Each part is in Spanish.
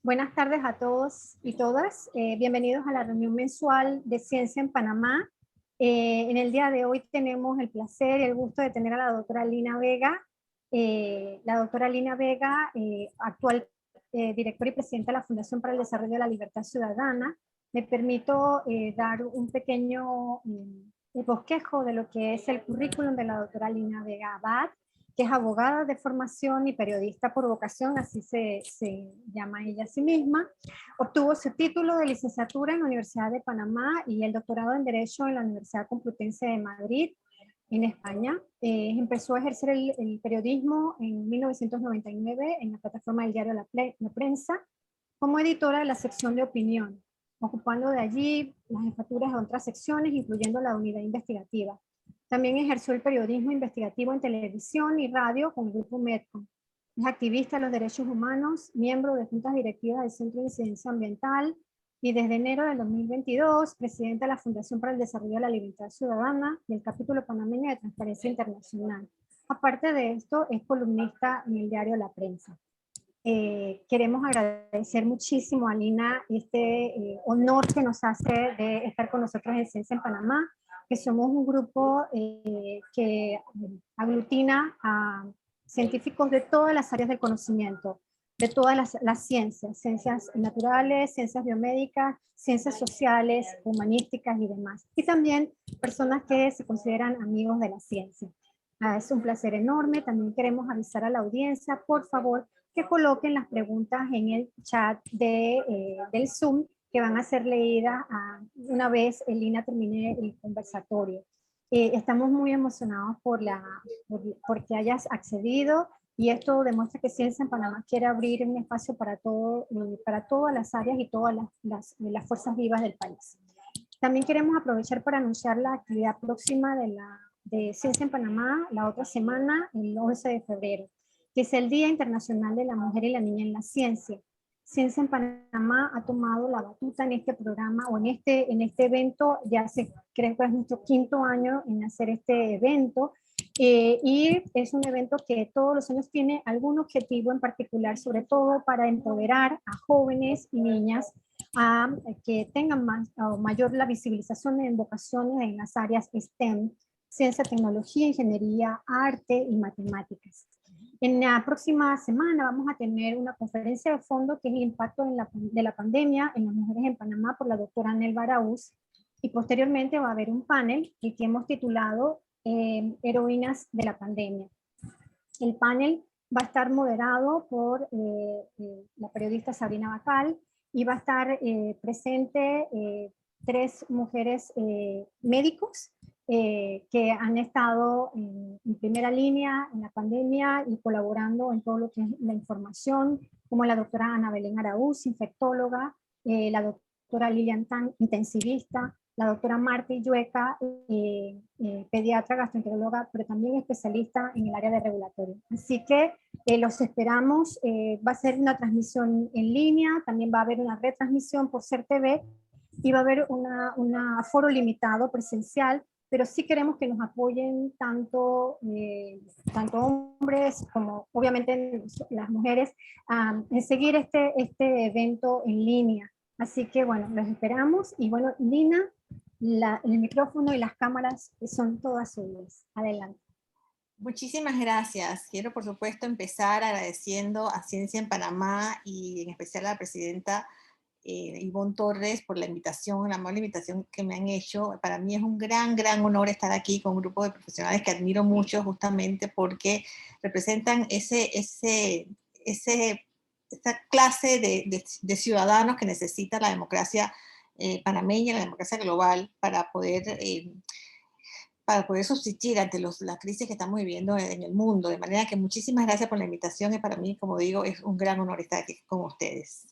Buenas tardes a todos y todas. Bienvenidos a la reunión mensual de Ciencia en Panamá. En el día de hoy tenemos el placer y el gusto de tener a la doctora Lina Vega. La doctora Lina Vega, actual directora y presidenta de la Fundación para el Desarrollo de la Libertad Ciudadana. Me permito dar un pequeño bosquejo de lo que es el currículum de la doctora Lina Vega Abad, que es abogada de formación y periodista por vocación, así se llama ella a sí misma. Obtuvo su título de licenciatura en la Universidad de Panamá y el doctorado en Derecho en la Universidad Complutense de Madrid, en España. Empezó a ejercer el periodismo en 1999 en la plataforma del diario La Prensa, como editora de la sección de opinión, ocupando de allí las jefaturas de otras secciones, incluyendo la unidad investigativa. También ejerció el periodismo investigativo en televisión y radio con el grupo Medcom. Es activista de los derechos humanos, miembro de juntas directivas del Centro de Incidencia Ambiental y desde enero del 2022, presidenta de la Fundación para el Desarrollo de la Libertad Ciudadana y el capítulo panameño de Transparencia Internacional. Aparte de esto, es columnista en el diario La Prensa. Queremos agradecer muchísimo a Lina este honor que nos hace de estar con nosotros en Ciencia en Panamá, que somos un grupo que aglutina a científicos de todas las áreas del conocimiento, de todas las ciencias, ciencias naturales, ciencias biomédicas, ciencias sociales, humanísticas y demás. Y también personas que se consideran amigos de la ciencia. Es un placer enorme. También queremos avisar a la audiencia, por favor, que coloquen las preguntas en el chat del Zoom, que van a ser leídas una vez Lina termine el conversatorio. Estamos muy emocionados porque hayas accedido, y esto demuestra que Ciencia en Panamá quiere abrir un espacio para todas las áreas y todas las fuerzas vivas del país. También queremos aprovechar para anunciar la actividad próxima de Ciencia en Panamá la otra semana, el 11 de febrero, que es el Día Internacional de la Mujer y la Niña en la Ciencia. Ciencia en Panamá ha tomado la batuta en este programa o en este evento. Ya creo que es nuestro 5º año en hacer este evento, y es un evento que todos los años tiene algún objetivo en particular, sobre todo para empoderar a jóvenes y niñas a que tengan mayor la visibilización en vocaciones en las áreas STEM, ciencia, tecnología, ingeniería, arte y matemáticas. En la próxima semana vamos a tener una conferencia de fondo que es el impacto de la pandemia en las mujeres en Panamá por la doctora Nelva Araúz, y posteriormente va a haber un panel que hemos titulado Heroínas de la Pandemia. El panel va a estar moderado por la periodista Sabrina Bacal, y va a estar presente 3 mujeres médicos que han estado en primera línea en la pandemia y colaborando en todo lo que es la información, como la doctora Ana Belén Araúz, infectóloga, la doctora Lilian Tan, intensivista, la doctora Marta Illueca, pediatra, gastroenteróloga, pero también especialista en el área de regulatorio. Así que los esperamos. Va a ser una transmisión en línea, también va a haber una retransmisión por CERTV, y va a haber un aforo limitado presencial, pero sí queremos que nos apoyen tanto hombres como obviamente las mujeres en seguir este evento en línea. Así que bueno, los esperamos. Y bueno, Lina, el micrófono y las cámaras son todas suyas. Adelante. Muchísimas gracias. Quiero, por supuesto, empezar agradeciendo a Ciencia en Panamá y en especial a la presidenta Ivonne Torres por la invitación, la amable invitación que me han hecho. Para mí es un gran honor estar aquí con un grupo de profesionales que admiro mucho, justamente porque representan esa clase de ciudadanos que necesita la democracia panameña, la democracia global, para poder subsistir ante la crisis que estamos viviendo en el mundo. De manera que muchísimas gracias por la invitación, y para mí, como digo, es un gran honor estar aquí con ustedes.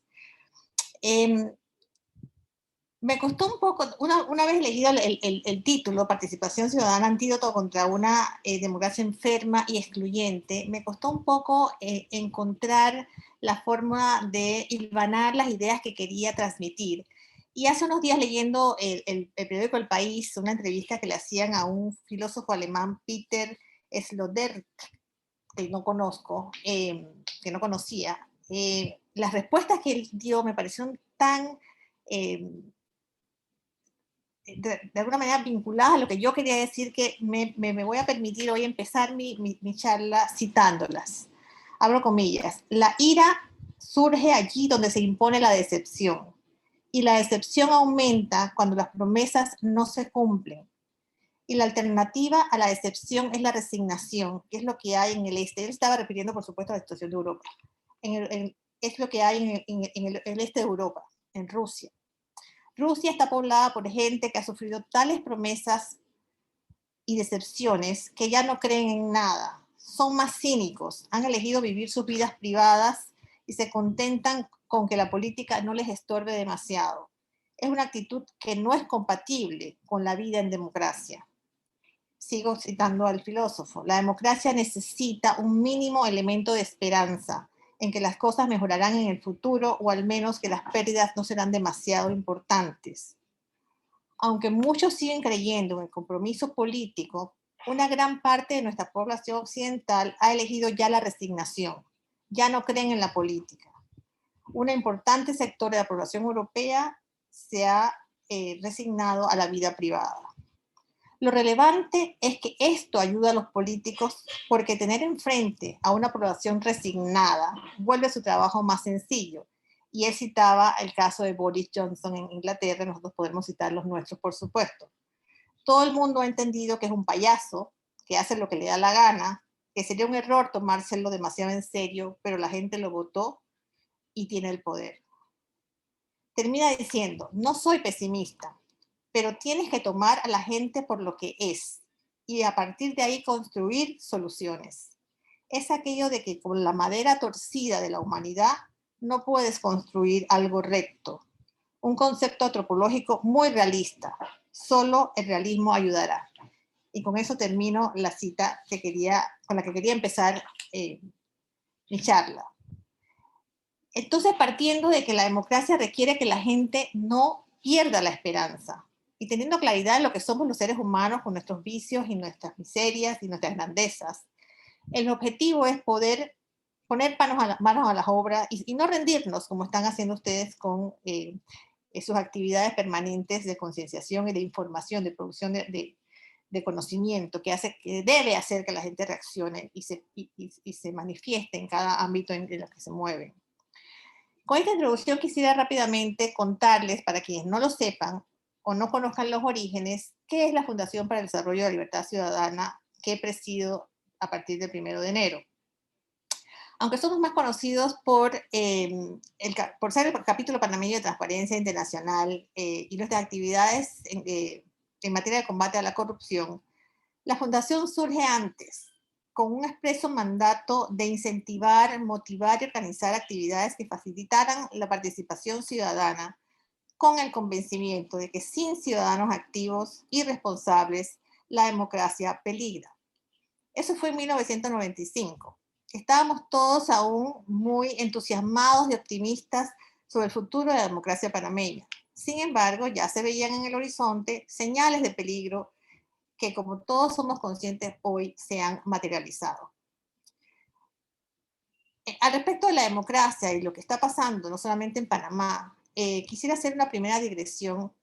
Me costó un poco, una vez leído el título, Participación Ciudadana, Antídoto contra una democracia enferma y excluyente, me costó un poco encontrar la forma de hilvanar las ideas que quería transmitir. Y hace unos días, leyendo el periódico El País, una entrevista que le hacían a un filósofo alemán, Peter Sloterdijk, que no conozco, que no conocía, las respuestas que él dio me parecieron tan, de alguna manera, vinculadas a lo que yo quería decir, que me voy a permitir hoy empezar mi charla citándolas. Abro comillas: la ira surge allí donde se impone la decepción, y la decepción aumenta cuando las promesas no se cumplen. Y la alternativa a la decepción es la resignación, que es lo que hay en el este. Él estaba refiriendo, por supuesto, a la situación de Europa. Es lo que hay en el este de Europa, en Rusia. Rusia está poblada por gente que ha sufrido tales promesas y decepciones que ya no creen en nada. Son más cínicos, han elegido vivir sus vidas privadas y se contentan con que la política no les estorbe demasiado. Es una actitud que no es compatible con la vida en democracia. Sigo citando al filósofo: la democracia necesita un mínimo elemento de esperanza en que las cosas mejorarán en el futuro, o al menos que las pérdidas no serán demasiado importantes. Aunque muchos siguen creyendo en el compromiso político, una gran parte de nuestra población occidental ha elegido ya la resignación. Ya no creen en la política. Un importante sector de la población europea se ha resignado a la vida privada. Lo relevante es que esto ayuda a los políticos, porque tener enfrente a una población resignada vuelve su trabajo más sencillo. Y él citaba el caso de Boris Johnson en Inglaterra, nosotros podemos citar los nuestros, por supuesto. Todo el mundo ha entendido que es un payaso, que hace lo que le da la gana, que sería un error tomárselo demasiado en serio, pero la gente lo votó y tiene el poder. Termina diciendo: no soy pesimista, pero tienes que tomar a la gente por lo que es y a partir de ahí construir soluciones. Es aquello de que con la madera torcida de la humanidad no puedes construir algo recto. Un concepto antropológico muy realista. Solo el realismo ayudará. Y con eso termino la cita con la que quería empezar mi charla. Entonces, partiendo de que la democracia requiere que la gente no pierda la esperanza, y teniendo claridad de lo que somos los seres humanos con nuestros vicios y nuestras miserias y nuestras grandezas, el objetivo es poder poner manos a las obras y no rendirnos como están haciendo ustedes con sus actividades permanentes de concienciación y de información, de producción de conocimiento, que debe hacer que la gente reaccione y se manifieste en cada ámbito en el que se mueven. Con esta introducción quisiera rápidamente contarles, para quienes no lo sepan o no conozcan los orígenes, qué es la Fundación para el Desarrollo de la Libertad Ciudadana, que presido a partir del 1 de enero. Aunque somos más conocidos por ser el capítulo panameño de Transparencia Internacional y nuestras actividades en materia de combate a la corrupción, la Fundación surge antes, con un expreso mandato de incentivar, motivar y organizar actividades que facilitaran la participación ciudadana, con el convencimiento de que sin ciudadanos activos y responsables, la democracia peligra. Eso fue en 1995. Estábamos todos aún muy entusiasmados y optimistas sobre el futuro de la democracia panameña. Sin embargo, ya se veían en el horizonte señales de peligro que, como todos somos conscientes hoy, se han materializado. Al respecto de la democracia y lo que está pasando, no solamente en Panamá, quisiera hacer una primera digresión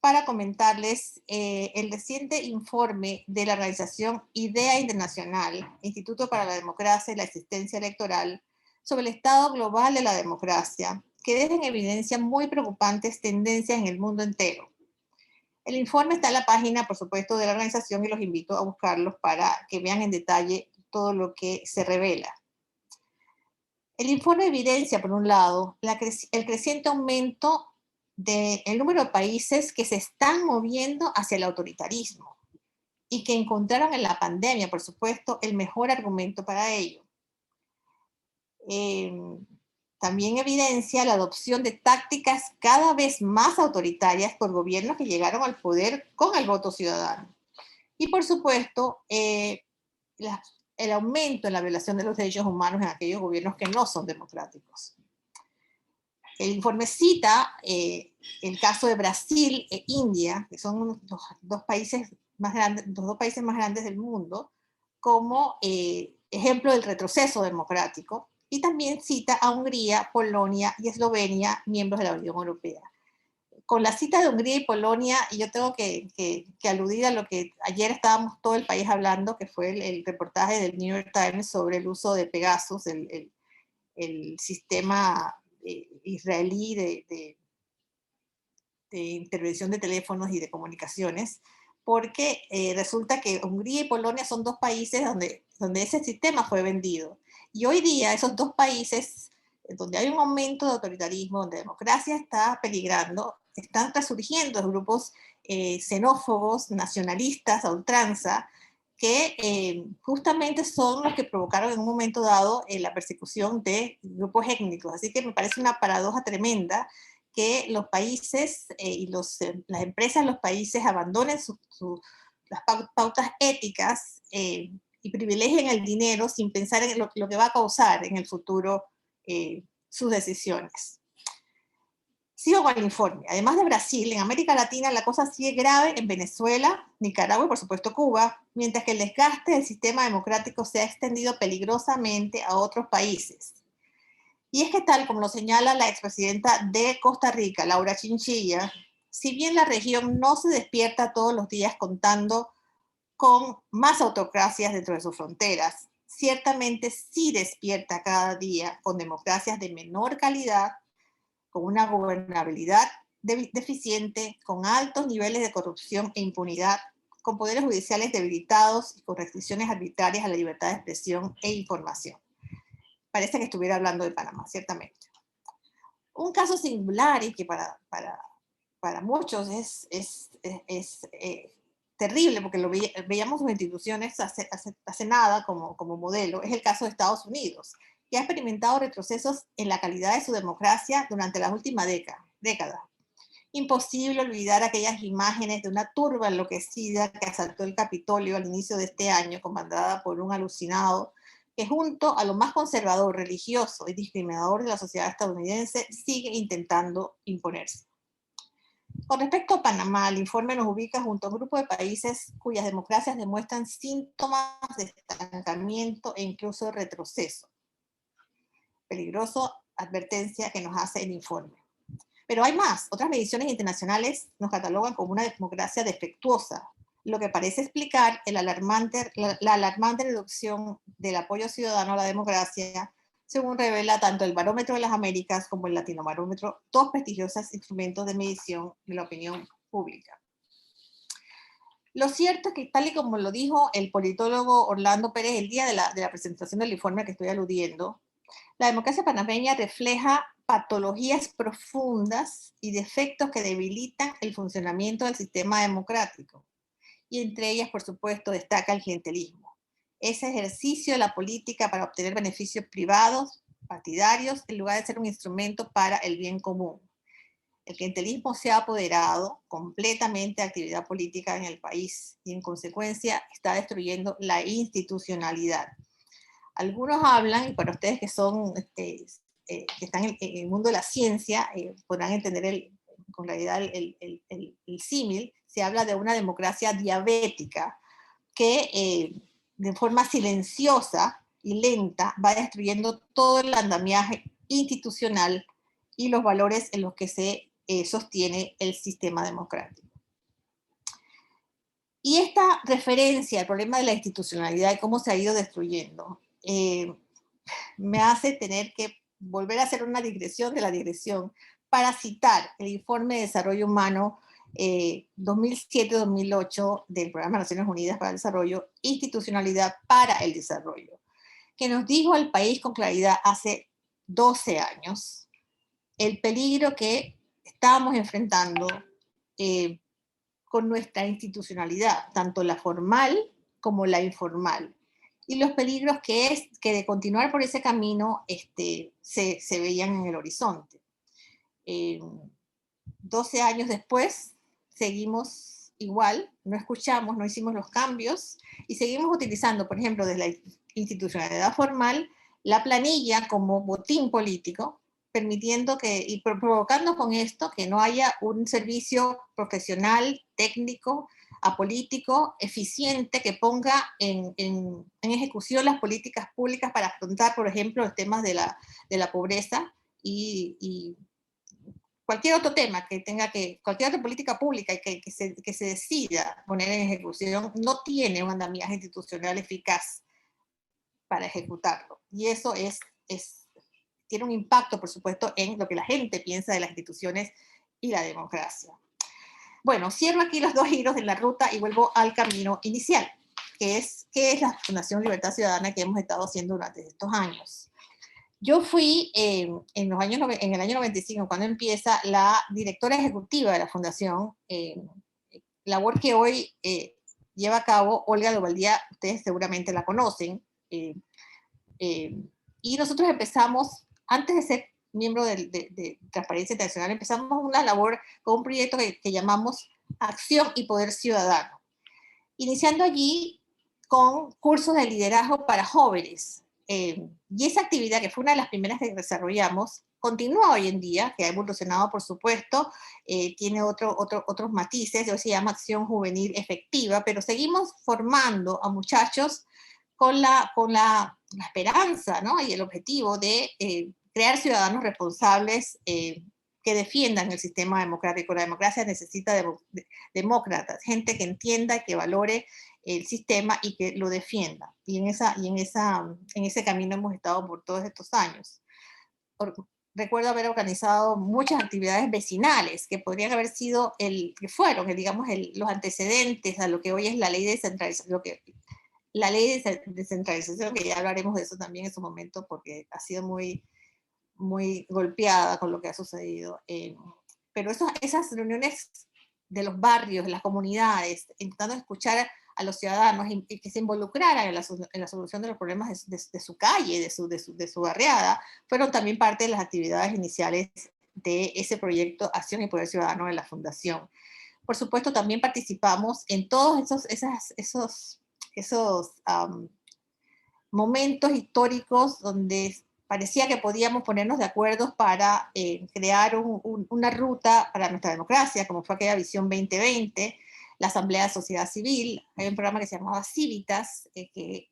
para comentarles el reciente informe de la organización IDEA Internacional, Instituto para la Democracia y la Asistencia Electoral, sobre el estado global de la democracia, que deja en evidencia muy preocupantes tendencias en el mundo entero. El informe está en la página, por supuesto, de la organización, y los invito a buscarlos para que vean en detalle todo lo que se revela. El informe evidencia, por un lado, el creciente aumento del número de países que se están moviendo hacia el autoritarismo y que encontraron en la pandemia, por supuesto, el mejor argumento para ello. También evidencia la adopción de tácticas cada vez más autoritarias por gobiernos que llegaron al poder con el voto ciudadano. Y por supuesto, el aumento en la violación de los derechos humanos en aquellos gobiernos que no son democráticos. El informe cita el caso de Brasil e India, que son los dos países más grandes del mundo, como ejemplo del retroceso democrático, Y también cita a Hungría, Polonia y Eslovenia, miembros de la Unión Europea. Con la cita de Hungría y Polonia, yo tengo que aludir a lo que ayer estábamos todo el país hablando, que fue el reportaje del New York Times sobre el uso de Pegasus, el sistema israelí de intervención de teléfonos y de comunicaciones, porque resulta que Hungría y Polonia son dos países donde ese sistema fue vendido. Y hoy día esos dos países, donde hay un aumento de autoritarismo, donde la democracia está peligrando, están resurgiendo grupos xenófobos, nacionalistas, a ultranza, que justamente son los que provocaron en un momento dado la persecución de grupos étnicos. Así que me parece una paradoja tremenda que los países y las empresas de los países abandonen las pautas éticas y privilegien el dinero sin pensar en lo que va a causar en el futuro sus decisiones. Sigo con el informe. Además de Brasil, en América Latina la cosa sigue grave en Venezuela, Nicaragua y por supuesto Cuba, mientras que el desgaste del sistema democrático se ha extendido peligrosamente a otros países. Y es que tal como lo señala la expresidenta de Costa Rica, Laura Chinchilla, si bien la región no se despierta todos los días contando con más autocracias dentro de sus fronteras, ciertamente sí despierta cada día con democracias de menor calidad, con una gobernabilidad deficiente, con altos niveles de corrupción e impunidad, con poderes judiciales debilitados y con restricciones arbitrarias a la libertad de expresión e información. Parece que estuviera hablando de Panamá, ciertamente. Un caso singular y que para muchos es terrible, porque lo veíamos en instituciones hace nada como modelo, es el caso de Estados Unidos, que ha experimentado retrocesos en la calidad de su democracia durante la última década. Imposible olvidar aquellas imágenes de una turba enloquecida que asaltó el Capitolio al inicio de este año, comandada por un alucinado que junto a lo más conservador, religioso y discriminador de la sociedad estadounidense sigue intentando imponerse. Con respecto a Panamá, el informe nos ubica junto a un grupo de países cuyas democracias demuestran síntomas de estancamiento e incluso de retroceso. Peligroso advertencia que nos hace el informe. Pero hay más. Otras mediciones internacionales nos catalogan como una democracia defectuosa, lo que parece explicar la alarmante reducción del apoyo ciudadano a la democracia, según revela tanto el Barómetro de las Américas como el Latinobarómetro, dos prestigiosos instrumentos de medición de la opinión pública. Lo cierto es que, tal y como lo dijo el politólogo Orlando Pérez el día de la presentación del informe que estoy aludiendo, la democracia panameña refleja patologías profundas y defectos que debilitan el funcionamiento del sistema democrático. Y entre ellas, por supuesto, destaca el clientelismo. Ese ejercicio de la política para obtener beneficios privados, partidarios, en lugar de ser un instrumento para el bien común. El clientelismo se ha apoderado completamente de actividad política en el país y en consecuencia está destruyendo la institucionalidad. Algunos hablan, y para ustedes que están en el mundo de la ciencia, podrán entender con claridad el símil, se habla de una democracia diabética que de forma silenciosa y lenta va destruyendo todo el andamiaje institucional y los valores en los que se sostiene el sistema democrático. Y esta referencia al problema de la institucionalidad y cómo se ha ido destruyendo me hace tener que volver a hacer una digresión de la digresión para citar el informe de desarrollo humano 2007-2008 del Programa de Naciones Unidas para el Desarrollo, Institucionalidad para el Desarrollo, que nos dijo al país con claridad hace 12 años el peligro que estábamos enfrentando con nuestra institucionalidad, tanto la formal como la informal, y los peligros que de continuar por ese camino se veían en el horizonte. 12 años después, seguimos igual, no escuchamos, no hicimos los cambios, y seguimos utilizando, por ejemplo, desde la institucionalidad formal, la planilla como botín político, permitiendo provocando con esto que no haya un servicio profesional, técnico, apolítico, eficiente, que ponga en ejecución las políticas públicas para afrontar, por ejemplo, los temas de la pobreza y cualquier otro tema que tenga cualquier otra política pública que se decida poner en ejecución, no tiene un andamiaje institucional eficaz para ejecutarlo. Y eso tiene un impacto, por supuesto, en lo que la gente piensa de las instituciones y la democracia. Bueno, cierro aquí los 2 giros de la ruta y vuelvo al camino inicial, que es la Fundación Libertad Ciudadana que hemos estado haciendo durante estos años. Yo fui en el año 95, cuando empieza, la directora ejecutiva de la Fundación, labor que hoy lleva a cabo Olga Dovaldía, ustedes seguramente la conocen, y nosotros empezamos, antes de ser miembro de Transparencia Internacional, empezamos una labor con un proyecto que llamamos Acción y Poder Ciudadano, iniciando allí con cursos de liderazgo para jóvenes. Y esa actividad, que fue una de las primeras que desarrollamos, continúa hoy en día, que ha evolucionado, por supuesto, tiene otros matices, hoy se llama Acción Juvenil Efectiva, pero seguimos formando a muchachos con la esperanza, ¿no? Y el objetivo de crear ciudadanos responsables que defiendan el sistema democrático. La democracia necesita demócratas, gente que entienda y que valore el sistema y que lo defienda. Y en ese camino hemos estado por todos estos años. Recuerdo haber organizado muchas actividades vecinales que podrían haber sido los antecedentes a lo que hoy es la ley de descentralización, la ley de descentralización, que ya hablaremos de eso también en su momento, porque ha sido muy, muy golpeada con lo que ha sucedido. Pero esas reuniones de los barrios, de las comunidades, intentando escuchar a los ciudadanos y que se involucraran en la solución de los problemas de su calle, de su barriada, fueron también parte de las actividades iniciales de ese proyecto Acción y Poder Ciudadano de la Fundación. Por supuesto, también participamos en todos esos momentos históricos donde parecía que podíamos ponernos de acuerdo para crear una ruta para nuestra democracia, como fue aquella Visión 2020, la Asamblea de Sociedad Civil. Hay un programa que se llamaba Civitas, que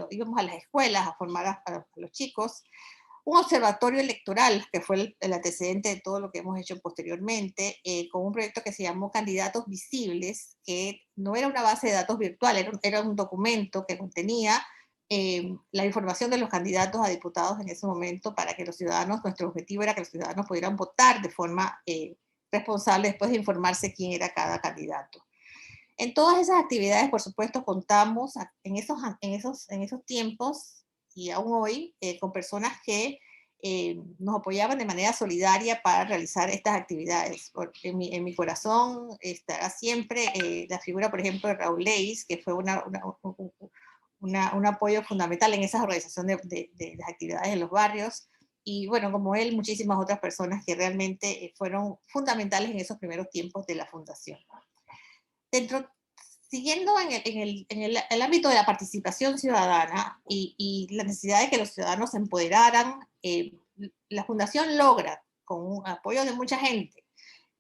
íbamos a las escuelas a formar a los chicos. Un observatorio electoral, que fue el antecedente de todo lo que hemos hecho posteriormente, con un proyecto que se llamó Candidatos Visibles, que no era una base de datos virtual, era un documento que contenía la información de los candidatos a diputados en ese momento, para que los ciudadanos, nuestro objetivo era que los ciudadanos pudieran votar de forma responsable después de informarse quién era cada candidato. En todas esas actividades, por supuesto, contamos en esos tiempos y aún hoy con personas que nos apoyaban de manera solidaria para realizar estas actividades. En mi corazón estará siempre la figura, por ejemplo, de Raúl Leis, que fue un apoyo fundamental en esa organización de las actividades en los barrios. Y bueno, como él, muchísimas otras personas que realmente fueron fundamentales en esos primeros tiempos de la Fundación. Siguiendo en el ámbito de la participación ciudadana y la necesidad de que los ciudadanos se empoderaran, la Fundación logra, con un apoyo de mucha gente,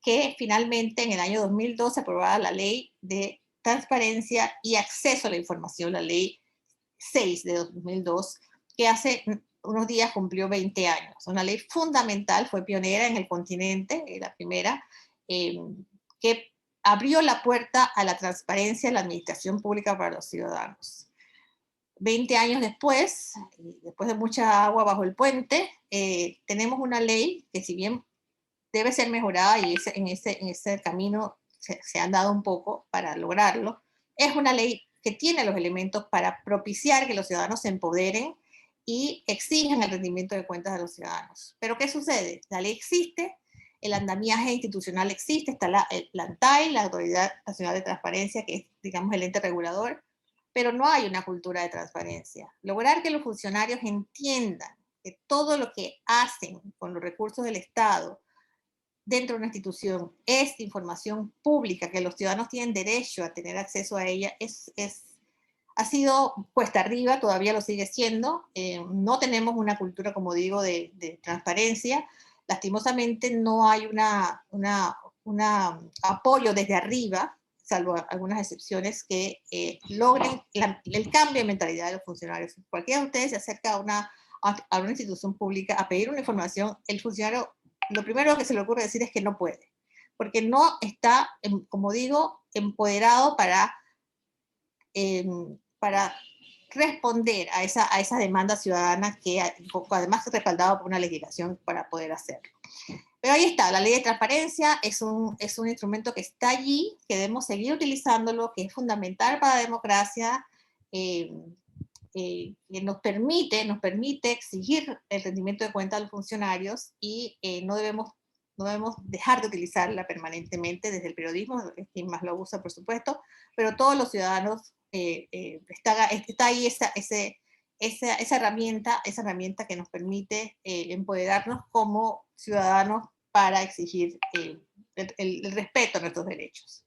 que finalmente en el año 2002 se aprobara la Ley de Transparencia y Acceso a la Información, la Ley 6 de 2002, que hace unos días cumplió 20 años. Una ley fundamental, fue pionera en el continente, la primera, que abrió la puerta a la transparencia en la administración pública para los ciudadanos. 20 años después de mucha agua bajo el puente, tenemos una ley que, si bien debe ser mejorada, y en ese camino se han dado un poco para lograrlo, es una ley que tiene los elementos para propiciar que los ciudadanos se empoderen y exijan el rendimiento de cuentas de los ciudadanos. Pero ¿qué sucede? La ley existe, el andamiaje institucional existe, está la ANTAI, la Autoridad Nacional de Transparencia, que es, digamos, el ente regulador, pero no hay una cultura de transparencia. Lograr que los funcionarios entiendan que todo lo que hacen con los recursos del Estado dentro de una institución es información pública, que los ciudadanos tienen derecho a tener acceso a ella, ha sido cuesta arriba, todavía lo sigue siendo. No tenemos una cultura, como digo, de transparencia. Lastimosamente no hay un apoyo desde arriba. salvo algunas excepciones, que logren el cambio de mentalidad de los funcionarios. Cualquiera de ustedes se acerca a una institución pública a pedir una información, el funcionario, lo primero que se le ocurre decir es que no puede, porque no está, como digo, empoderado para responder a esa demanda ciudadana que además es respaldado por una legislación para poder hacerlo. Pero ahí está, la ley de transparencia es un instrumento que está allí, que debemos seguir utilizándolo, que es fundamental para la democracia, que nos permite exigir el rendimiento de cuentas a los funcionarios y no debemos dejar de utilizarla permanentemente desde el periodismo, quien más lo usa, por supuesto, pero todos los ciudadanos, está ahí esa herramienta que nos permite empoderarnos como ciudadanos para exigir el respeto a nuestros derechos.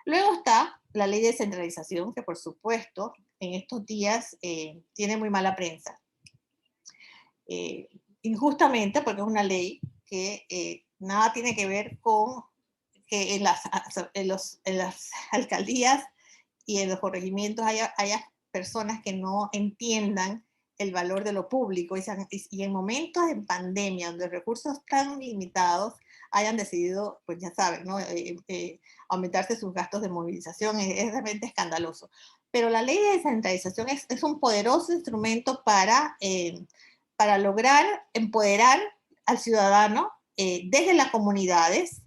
Luego está la ley de descentralización, que por supuesto en estos días tiene muy mala prensa. Injustamente, porque es una ley que nada tiene que ver con que en las alcaldías y en los corregimientos haya personas que no entiendan el valor de lo público y en momentos de pandemia donde recursos tan limitados hayan decidido, pues ya saben, ¿no? Aumentarse sus gastos de movilización es realmente escandaloso. Pero la ley de descentralización es un poderoso instrumento para lograr empoderar al ciudadano desde las comunidades,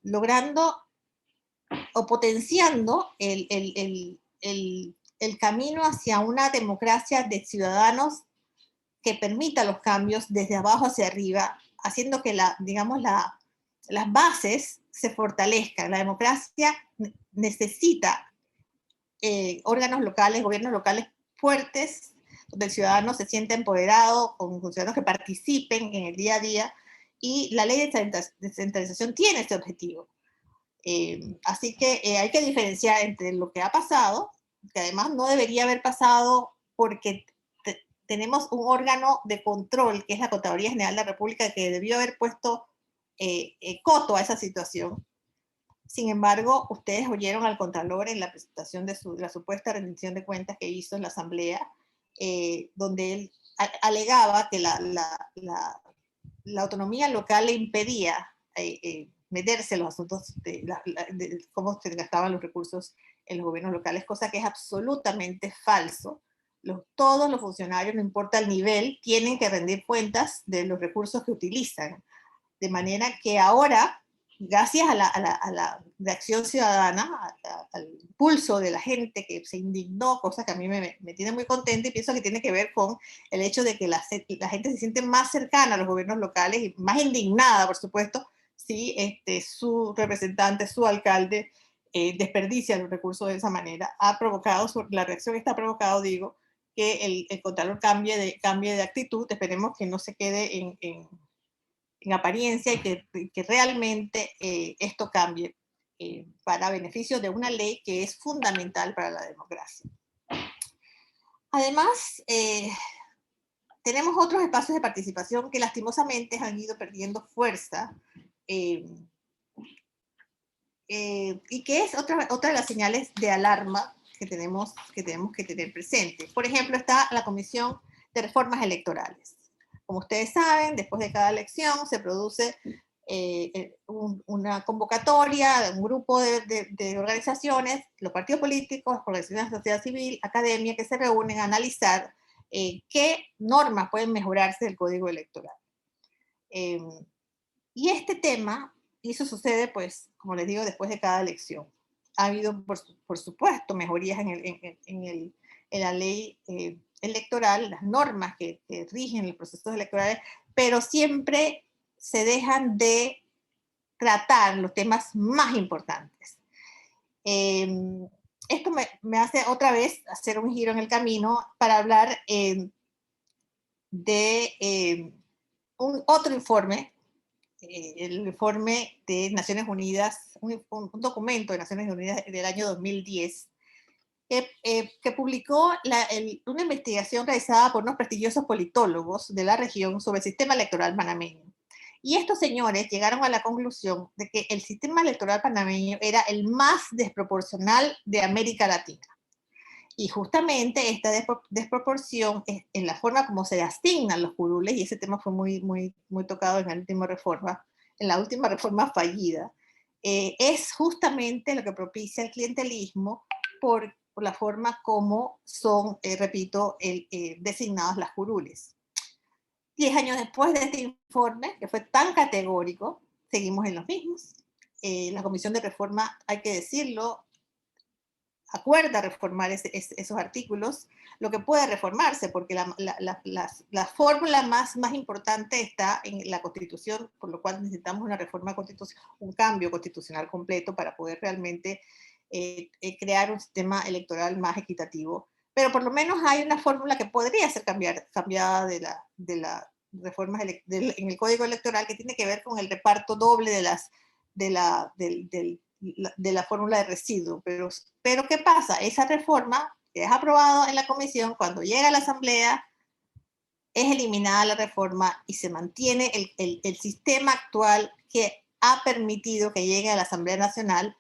logrando o potenciando el camino hacia una democracia de ciudadanos que permita los cambios desde abajo hacia arriba, haciendo que las bases se fortalezcan. La democracia necesita órganos locales, gobiernos locales fuertes, donde el ciudadano se sienta empoderado, con ciudadanos que participen en el día a día, y la ley de descentralización tiene ese objetivo. Así que hay que diferenciar entre lo que ha pasado, que además no debería haber pasado porque tenemos un órgano de control, que es la Contraloría General de la República, que debió haber puesto coto a esa situación. Sin embargo, ustedes oyeron al Contralor en la presentación de la supuesta rendición de cuentas que hizo en la Asamblea, donde él alegaba que la autonomía local le impedía meterse en los asuntos de cómo se gastaban los recursos en los gobiernos locales, cosa que es absolutamente falso. Todos los funcionarios, no importa el nivel, tienen que rendir cuentas de los recursos que utilizan. De manera que ahora, gracias a la reacción ciudadana, al impulso de la gente que se indignó, cosa que a mí me tiene muy contenta y pienso que tiene que ver con el hecho de que la gente se siente más cercana a los gobiernos locales y más indignada, por supuesto, si su representante, su alcalde, desperdicia los recursos de esa manera. La reacción está provocado, digo, que el Contralor cambie de actitud. Esperemos que no se quede en apariencia y que realmente esto cambie para beneficio de una ley que es fundamental para la democracia. Además, tenemos otros espacios de participación que lastimosamente han ido perdiendo fuerza y que es otra de las señales de alarma que tenemos que tener presente. Por ejemplo, está la Comisión de Reformas Electorales. Como ustedes saben, después de cada elección se produce una convocatoria, un grupo de organizaciones, los partidos políticos, organizaciones de la sociedad civil, academia, que se reúnen a analizar qué normas pueden mejorarse del Código Electoral. Y este tema, y eso sucede, pues, como les digo, después de cada elección. Ha habido, por supuesto, mejorías en la ley electoral, las normas que rigen los procesos electorales, pero siempre se dejan de tratar los temas más importantes. Esto me hace otra vez hacer un giro en el camino para hablar de otro informe, el informe de Naciones Unidas, un documento de Naciones Unidas del año 2010, que publicó una investigación realizada por unos prestigiosos politólogos de la región sobre el sistema electoral panameño. Y estos señores llegaron a la conclusión de que el sistema electoral panameño era el más desproporcional de América Latina. Y justamente esta desproporción es en la forma como se asignan los curules, y ese tema fue muy tocado en la última reforma fallida, es justamente lo que propicia el clientelismo por la forma como son, repito, designados las curules. 10 años después de este informe, que fue tan categórico, seguimos en los mismos. La Comisión de Reforma, hay que decirlo, acuerda reformar esos artículos, lo que puede reformarse, porque la fórmula más importante está en la Constitución, por lo cual necesitamos una reforma constitucional, un cambio constitucional completo para poder realmente crear un sistema electoral más equitativo. Pero por lo menos hay una fórmula que podría ser cambiada de las reformas en el Código Electoral, que tiene que ver con el reparto doble de la fórmula de residuo. Pero ¿qué pasa? Esa reforma que es aprobada en la comisión, cuando llega a la asamblea, es eliminada la reforma y se mantiene el sistema actual que ha permitido que llegue a la Asamblea Nacional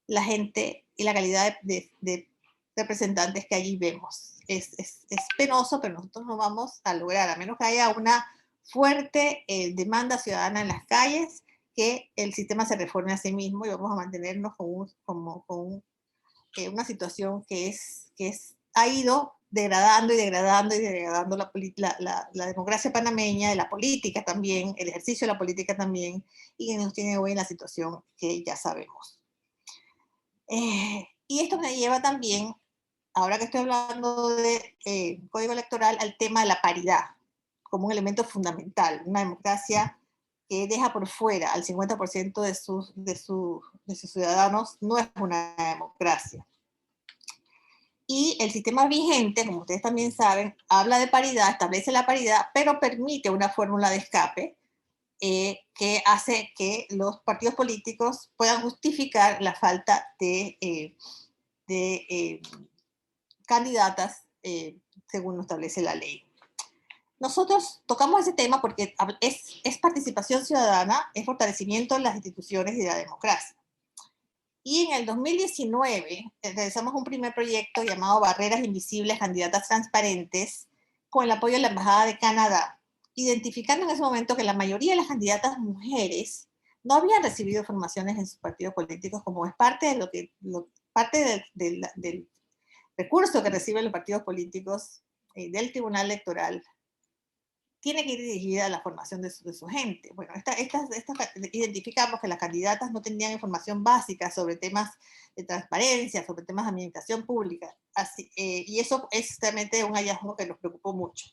la gente y la calidad de representantes que allí vemos. Es penoso, pero nosotros no vamos a lograr, a menos que haya una fuerte demanda ciudadana en las calles, que el sistema se reforme a sí mismo, y vamos a mantenernos con una situación que ha ido degradando la democracia panameña, la política también, el ejercicio de la política también, y que nos tiene hoy en la situación que ya sabemos. Y esto me lleva también, ahora que estoy hablando de código electoral, al tema de la paridad como un elemento fundamental. Una democracia que deja por fuera al 50% de sus ciudadanos no es una democracia. Y el sistema vigente, como ustedes también saben, habla de paridad, establece la paridad, pero permite una fórmula de escape que hace que los partidos políticos puedan justificar la falta de candidatas según lo establece la ley. Nosotros tocamos ese tema porque es participación ciudadana, es fortalecimiento de las instituciones y de la democracia. Y en el 2019 realizamos un primer proyecto llamado Barreras Invisibles, Candidatas Transparentes, con el apoyo de la Embajada de Canadá, identificando en ese momento que la mayoría de las candidatas mujeres no habían recibido formaciones en sus partidos políticos, como es parte del recurso que reciben los partidos políticos del Tribunal Electoral. Tiene que ir dirigida a la formación de su gente. Bueno, identificamos que las candidatas no tenían información básica sobre temas de transparencia, sobre temas de administración pública, y eso es realmente un hallazgo que nos preocupó mucho.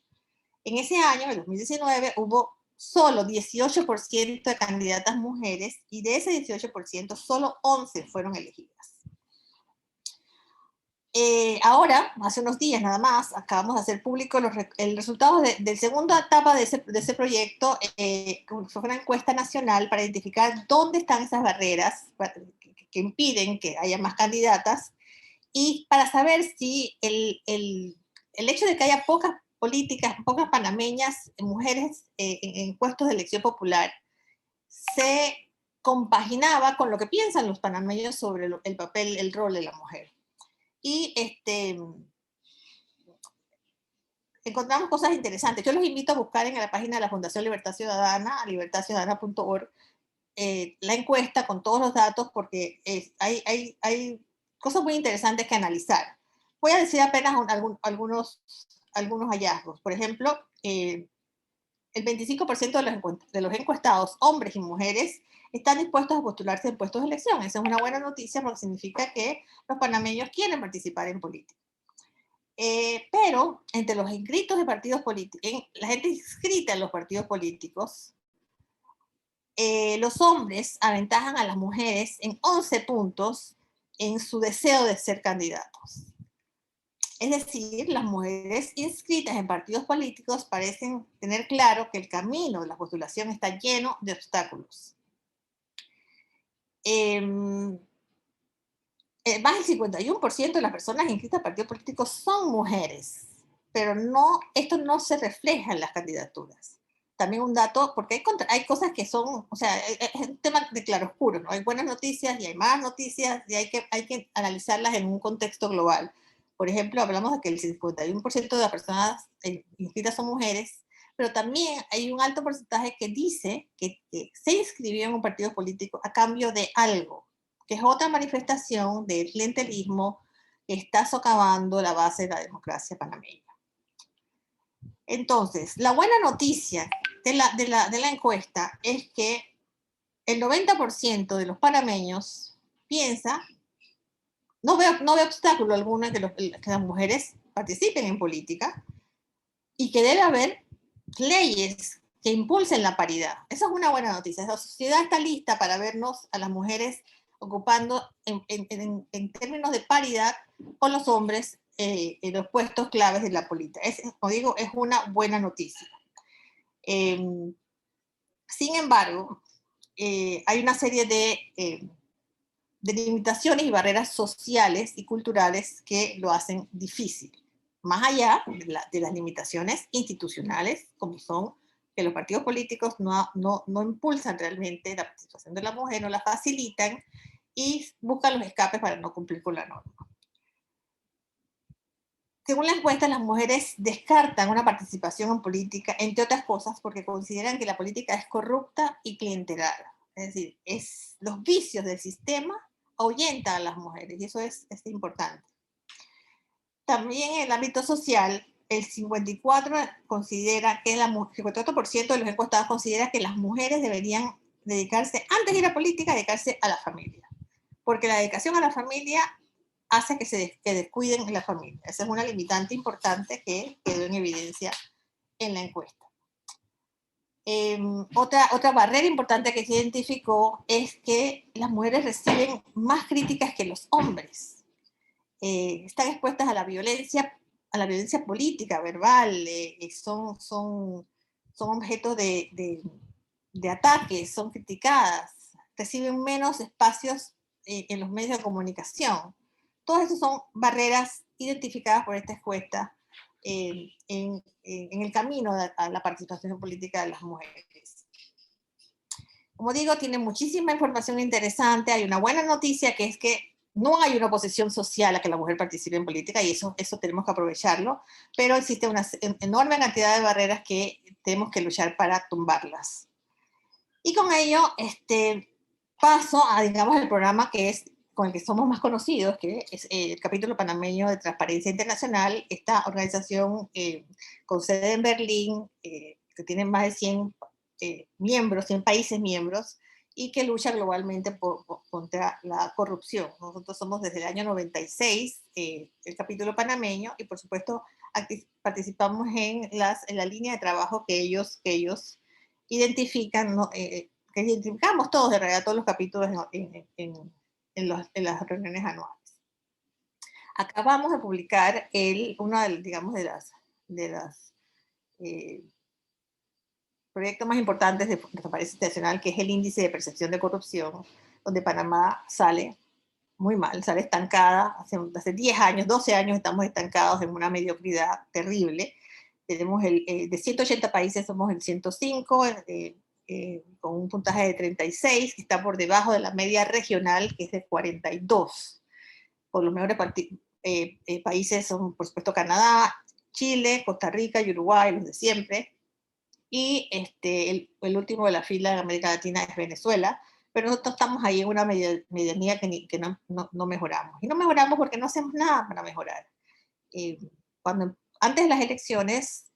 En ese año, en el 2019, hubo solo 18% de candidatas mujeres, y de ese 18%, solo 11 fueron elegidas. Ahora, hace unos días nada más, acabamos de hacer público el resultado de la segunda etapa de ese proyecto, fue una encuesta nacional para identificar dónde están esas barreras que impiden que haya más candidatas, y para saber si el hecho de que haya pocas panameñas, mujeres en puestos de elección popular, se compaginaba con lo que piensan los panameños sobre el papel, el rol de la mujer. Y encontramos cosas interesantes. Yo los invito a buscar en la página de la Fundación Libertad Ciudadana, libertadciudadana.org, la encuesta con todos los datos, porque hay cosas muy interesantes que analizar. Voy a decir apenas algunos hallazgos. Por ejemplo, el 25% de los encuestados, hombres y mujeres, están dispuestos a postularse en puestos de elección. Esa es una buena noticia, porque significa que los panameños quieren participar en política. Pero entre los inscritos de partidos políticos, la gente inscrita en los partidos políticos, los hombres aventajan a las mujeres en 11 puntos en su deseo de ser candidatos. Es decir, las mujeres inscritas en partidos políticos parecen tener claro que el camino de la postulación está lleno de obstáculos. Más del 51% de las personas inscritas en partidos políticos son mujeres, pero esto no se refleja en las candidaturas. también un dato, porque hay cosas que son, o sea, es un tema de claroscuro, ¿no? Hay buenas noticias y hay malas noticias y hay que analizarlas en un contexto global. Por ejemplo, hablamos de que el 51% de las personas inscritas son mujeres, pero también hay un alto porcentaje que dice que se inscribió en un partido político a cambio de algo, que es otra manifestación del clientelismo que está socavando la base de la democracia panameña. Entonces, la buena noticia de la encuesta es que el 90% de los panameños piensa, no ve obstáculo alguno en que las mujeres participen en política y que debe haber leyes que impulsen la paridad. Esa es una buena noticia. La sociedad está lista para vernos a las mujeres ocupando en términos de paridad con los hombres en los puestos claves de la política. Como digo, es una buena noticia. Sin embargo, hay una serie de limitaciones y barreras sociales y culturales que lo hacen difícil, más allá de las limitaciones institucionales, como son que los partidos políticos no impulsan realmente la participación de la mujer, no la facilitan y buscan los escapes para no cumplir con la norma. Según la encuesta, las mujeres descartan una participación en política, entre otras cosas, porque consideran que la política es corrupta y clientelar. Es decir, los vicios del sistema ahuyentan a las mujeres, y eso es importante. También en el ámbito social, el 54% considera que 54% de los encuestados considera que las mujeres deberían dedicarse, antes de ir a política, dedicarse a la familia. Porque la dedicación a la familia hace que descuiden la familia. Esa es una limitante importante que quedó en evidencia en la encuesta. Otra barrera importante que se identificó es que las mujeres reciben más críticas que los hombres. Están expuestas a la violencia política, verbal, son objetos de ataques, son criticadas, reciben menos espacios en los medios de comunicación. Todas esas son barreras identificadas por esta encuesta en el camino a la participación política de las mujeres. Como digo, tiene muchísima información interesante. Hay una buena noticia, que es que no hay una oposición social a que la mujer participe en política, y eso tenemos que aprovecharlo, pero existe una enorme cantidad de barreras que tenemos que luchar para tumbarlas. Y con ello paso a, digamos, el programa con el que somos más conocidos, que es el capítulo panameño de Transparencia Internacional, esta organización con sede en Berlín, que tiene más de 100 miembros, 100 países miembros, y que lucha globalmente contra la corrupción. Nosotros somos desde el año 96 el capítulo panameño, y por supuesto participamos en la línea de trabajo que ellos identifican, ¿no? Que identificamos todos, de realidad, todos los capítulos en las reuniones anuales. Acabamos de publicar uno de los proyectos más importantes de Transparencia Internacional, que es el índice de percepción de corrupción, donde Panamá sale muy mal, sale estancada. Hace 10 años, 12 años estamos estancados en una mediocridad terrible. Tenemos de 180 países somos el 105, con un puntaje de 36, que está por debajo de la media regional, que es de 42. Con los mejores países son, por supuesto, Canadá, Chile, Costa Rica y Uruguay, los de siempre. Y el último de la fila en América Latina es Venezuela, pero nosotros estamos ahí en una medianía que no mejoramos. Y no mejoramos porque no hacemos nada para mejorar. Antes de las elecciones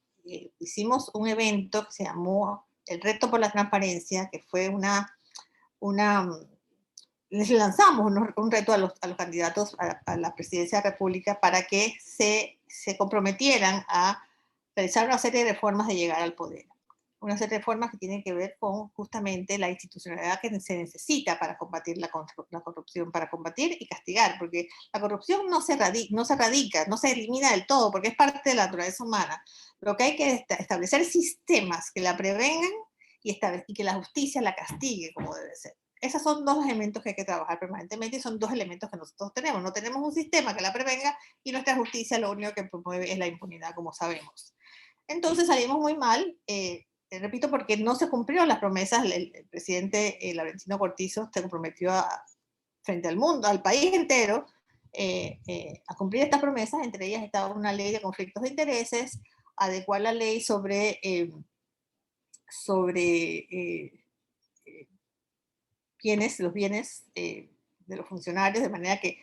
hicimos un evento que se llamó El Reto por la Transparencia, que fue les lanzamos un reto a los candidatos a la presidencia de la República para que se comprometieran a realizar una serie de reformas de llegar al poder. Una serie de reformas que tienen que ver con justamente la institucionalidad que se necesita para combatir la corrupción, para combatir y castigar, porque la corrupción no se erradica, no se elimina del todo, porque es parte de la naturaleza humana. Lo que hay que establecer sistemas que la prevengan y que la justicia la castigue como debe ser. Esos son dos elementos que hay que trabajar permanentemente, y son dos elementos que nosotros tenemos. No tenemos un sistema que la prevenga, y nuestra justicia lo único que promueve es la impunidad, como sabemos. Entonces salimos muy mal. repito, porque no se cumplieron las promesas. El presidente Laurentino Cortizo se comprometió frente al mundo, al país entero, a cumplir estas promesas. Entre ellas estaba una ley de conflictos de intereses, adecuar la ley sobre los bienes de los funcionarios, de manera que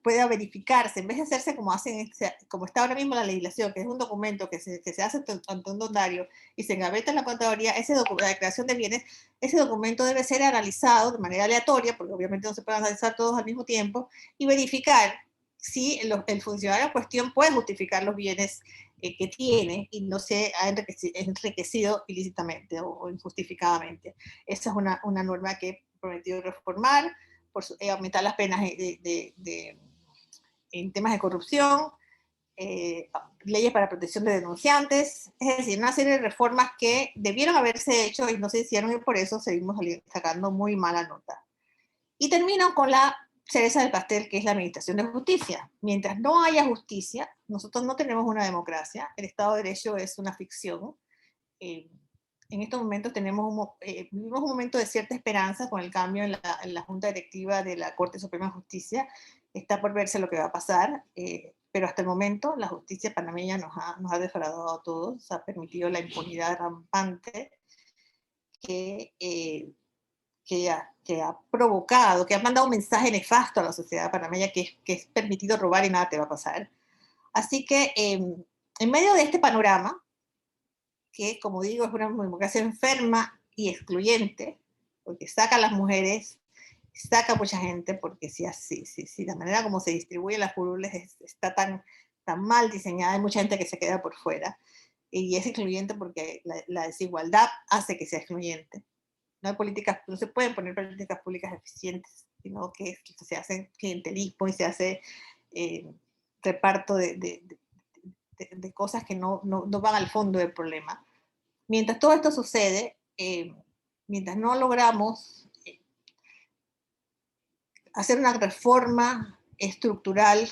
pueda verificarse, en vez de hacerse como está ahora mismo la legislación, que es un documento que se hace ante un notario y se engaveta en la contaduría, la declaración de bienes, ese documento debe ser analizado de manera aleatoria, porque obviamente no se pueden analizar todos al mismo tiempo, y verificar si el funcionario en cuestión puede justificar los bienes que tiene y no se ha enriquecido ilícitamente o injustificadamente. Esa es una norma que he prometido reformar, aumentar las penas en temas de corrupción, leyes para protección de denunciantes, es decir, una serie de reformas que debieron haberse hecho y no se hicieron, y por eso seguimos sacando muy mala nota. Y termino con la cereza del pastel, que es la administración de justicia. Mientras no haya justicia, nosotros no tenemos una democracia, el Estado de Derecho es una ficción. En estos momentos vivimos un momento de cierta esperanza con el cambio en la Junta Directiva de la Corte Suprema de Justicia. Está por verse lo que va a pasar, pero hasta el momento la justicia panameña nos ha defraudado a todos, ha permitido la impunidad rampante que ha provocado, que ha mandado un mensaje nefasto a la sociedad panameña, que es permitido robar y nada te va a pasar. Así que en medio de este panorama, que como digo es una democracia enferma y excluyente, porque saca a las mujeres, saca a mucha gente, porque si la manera como se distribuyen las curules está tan mal diseñada, hay mucha gente que se queda por fuera, y es excluyente porque la desigualdad hace que sea excluyente. No se pueden poner políticas públicas eficientes, sino que se hace clientelismo y se hace reparto de cosas que no van al fondo del problema. Mientras todo esto sucede, mientras no logramos hacer una reforma estructural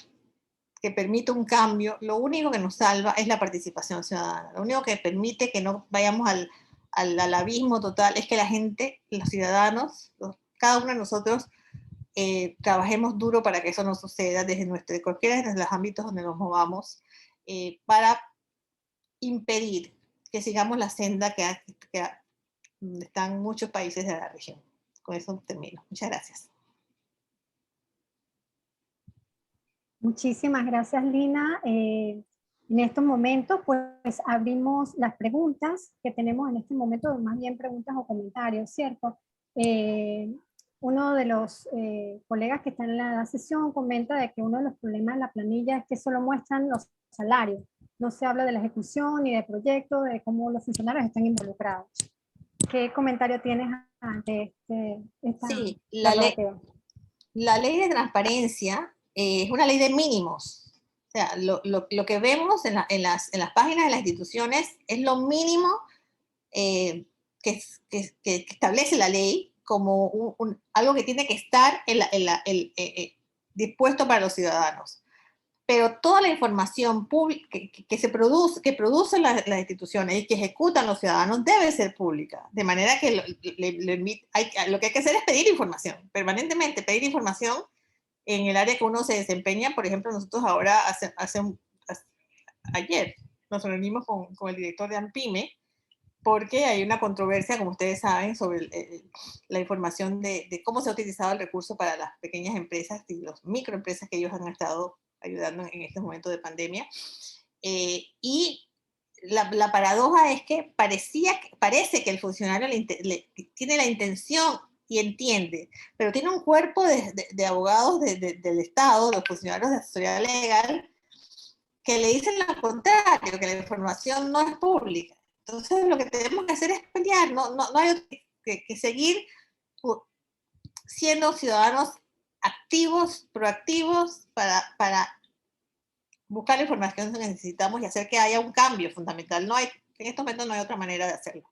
que permita un cambio, lo único que nos salva es la participación ciudadana. Lo único que permite que no vayamos al abismo total es que la gente, los ciudadanos, cada uno de nosotros, trabajemos duro para que eso no suceda desde cualquiera de los ámbitos donde nos movamos, para impedir que sigamos la senda que están muchos países de la región. Con eso termino. Muchas gracias. Muchísimas gracias, Lina. En estos momentos, pues abrimos las preguntas que tenemos en este momento, más bien preguntas o comentarios, ¿cierto? Uno de los colegas que están en la sesión comenta de que uno de los problemas de la planilla es que solo muestran los salarios. No se habla de la ejecución ni de proyectos, de cómo los funcionarios están involucrados. ¿Qué comentario tienes ante esta Sí, la ley de transparencia es una ley de mínimos. O sea, lo que vemos en las páginas de las instituciones es lo mínimo que establece la ley como algo que tiene que estar dispuesto para los ciudadanos. Pero toda la información pública que producen las instituciones y que ejecutan los ciudadanos debe ser pública, de manera que lo que hay que hacer es pedir información, permanentemente pedir información en el área que uno se desempeña. Por ejemplo, nosotros ahora, ayer, nos reunimos con el director de ANPYME, porque hay una controversia, como ustedes saben, sobre la información de cómo se ha utilizado el recurso para las pequeñas empresas y las microempresas que ellos han estado ayudando en este momento de pandemia. Y la paradoja es que parece que el funcionario tiene la intención y entiende, pero tiene un cuerpo de abogados del Estado, los funcionarios de asesoría legal, que le dicen lo contrario, que la información no es pública. Entonces lo que tenemos que hacer es pelear, no hay que seguir siendo ciudadanos activos, proactivos, para buscar la información que necesitamos y hacer que haya un cambio fundamental. En estos momentos no hay otra manera de hacerlo.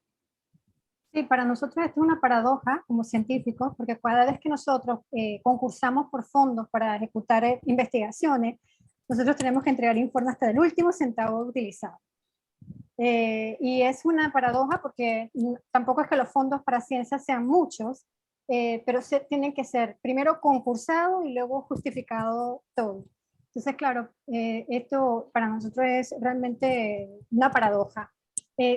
Sí, para nosotros esto es una paradoja como científicos, porque cada vez que nosotros concursamos por fondos para ejecutar investigaciones, nosotros tenemos que entregar informes hasta el último centavo utilizado. Y es una paradoja porque tampoco es que los fondos para ciencia sean muchos, pero tienen que ser primero concursado y luego justificado todo. Entonces, claro, esto para nosotros es realmente una paradoja.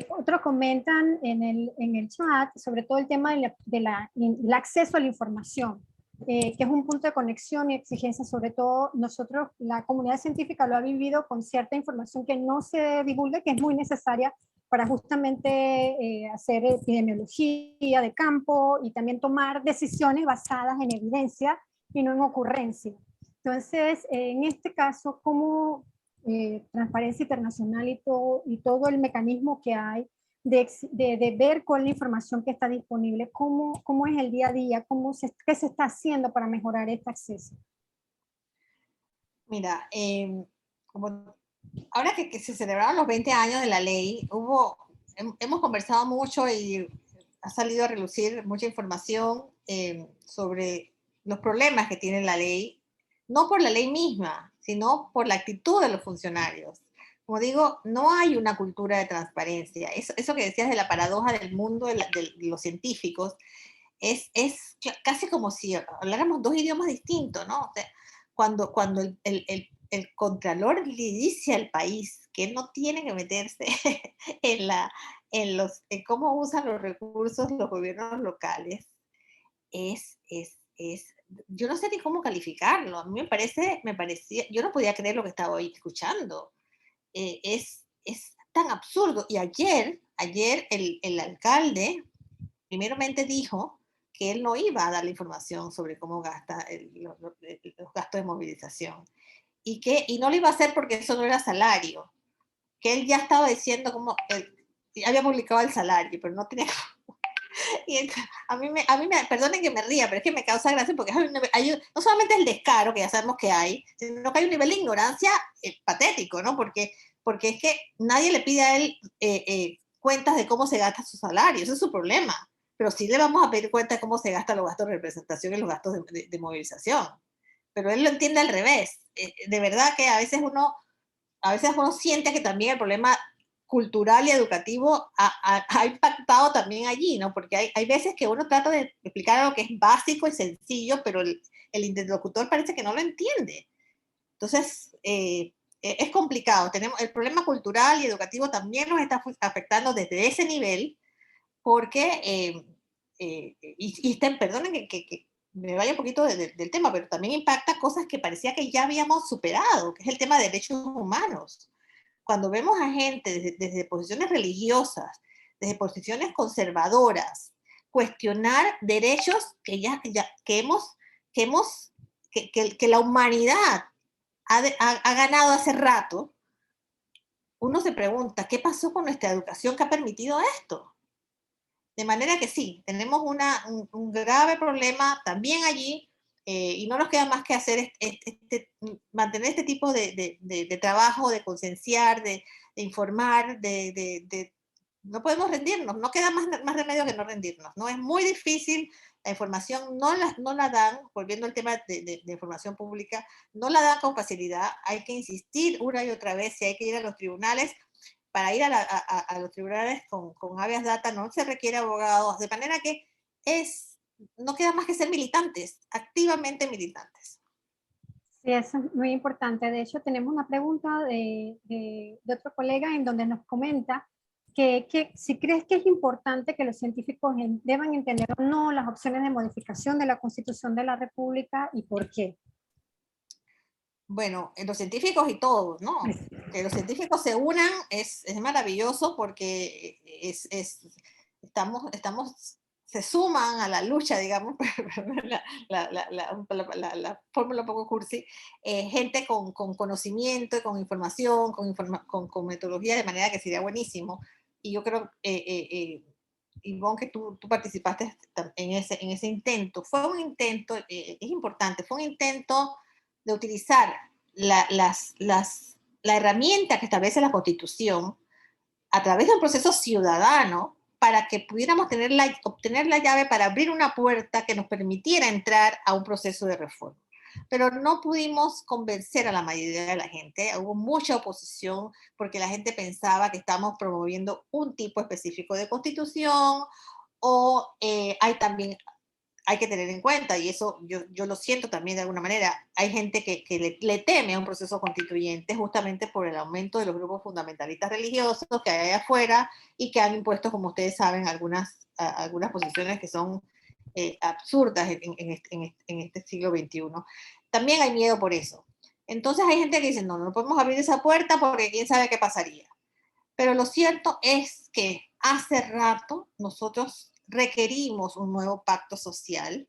Otros comentan en el chat sobre todo el tema del acceso a la información, que es un punto de conexión y exigencia, sobre todo nosotros, la comunidad científica lo ha vivido con cierta información que no se divulga, que es muy necesaria para justamente hacer epidemiología de campo y también tomar decisiones basadas en evidencia y no en ocurrencia. Entonces, en este caso, como Transparencia Internacional y todo el mecanismo que hay de ver cuál es la información que está disponible, cómo es el día a día, qué se está haciendo para mejorar este acceso. Mira, como ahora que se celebraron los 20 años de la ley, hemos conversado mucho y ha salido a relucir mucha información sobre los problemas que tiene la ley, no por la ley misma, sino por la actitud de los funcionarios. Como digo, no hay una cultura de transparencia. Eso que decías de la paradoja del mundo de los científicos, es casi como si habláramos dos idiomas distintos, ¿no? O sea, cuando el contralor le dice al país que él no tiene que meterse en, en cómo usan los recursos los gobiernos locales, yo no sé ni cómo calificarlo. A mí me parecía, yo no podía creer lo que estaba hoy escuchando. Es tan absurdo. Y ayer el alcalde primeramente dijo que él no iba a dar la información sobre cómo gasta los gastos de movilización y no lo iba a hacer porque eso no era salario, que él ya estaba diciendo cómo había publicado el salario, pero no tenía. Y entonces, perdonen que me ría, pero es que me causa gracia porque no solamente el descaro, que ya sabemos que hay, sino que hay un nivel de ignorancia patético, ¿no? Porque es que nadie le pide a él cuentas de cómo se gasta su salario, ese es su problema. Pero sí le vamos a pedir cuenta de cómo se gastan los gastos de representación y los gastos de movilización. Pero él lo entiende al revés. De verdad que a veces uno siente que también el problema cultural y educativo ha impactado también allí, ¿no? Porque hay veces que uno trata de explicar algo que es básico y sencillo, pero el interlocutor parece que no lo entiende. Entonces, es complicado. El problema cultural y educativo también nos está afectando desde ese nivel, porque, perdonen que me vaya un poquito del tema, pero también impacta cosas que parecía que ya habíamos superado, que es el tema de derechos humanos. Cuando vemos a gente desde posiciones religiosas, desde posiciones conservadoras, cuestionar derechos que la humanidad ha ganado hace rato, uno se pregunta, ¿qué pasó con nuestra educación que ha permitido esto? De manera que sí, tenemos un grave problema también allí, y no nos queda más que hacer mantener este tipo de trabajo, de concienciar, de informar, no podemos rendirnos, no queda más remedio que no rendirnos, ¿no? Es muy difícil, la información no la dan, volviendo al tema de información pública, no la dan con facilidad, hay que insistir una y otra vez, si hay que ir a los tribunales. Para ir a los tribunales con habeas data no se requiere abogados, de manera que no queda más que ser militantes, activamente militantes. Sí, eso es muy importante. De hecho, tenemos una pregunta de otro colega en donde nos comenta que si crees que es importante que los científicos deban entender o no las opciones de modificación de la Constitución de la República y por qué. Bueno, los científicos y todos, ¿no? Que los científicos se unan es maravilloso porque se suman a la lucha, digamos, la fórmula un poco cursi, gente con conocimiento y con información, con metodología, de manera que sería buenísimo. Y yo creo, Ivonne, que tú participaste en ese intento. Fue un intento, es importante, fue un intento de utilizar la herramienta que establece la Constitución a través de un proceso ciudadano para que pudiéramos obtener la llave para abrir una puerta que nos permitiera entrar a un proceso de reforma. pero no pudimos convencer a la mayoría de la gente. Hubo mucha oposición porque la gente pensaba que estamos promoviendo un tipo específico de constitución, o hay que tener en cuenta, y eso yo lo siento también de alguna manera, hay gente que le teme a un proceso constituyente justamente por el aumento de los grupos fundamentalistas religiosos que hay allá afuera y que han impuesto, como ustedes saben, algunas posiciones que son absurdas en este siglo XXI. También hay miedo por eso. Entonces hay gente que dice, no, no podemos abrir esa puerta porque quién sabe qué pasaría. Pero lo cierto es que hace rato nosotros requerimos un nuevo pacto social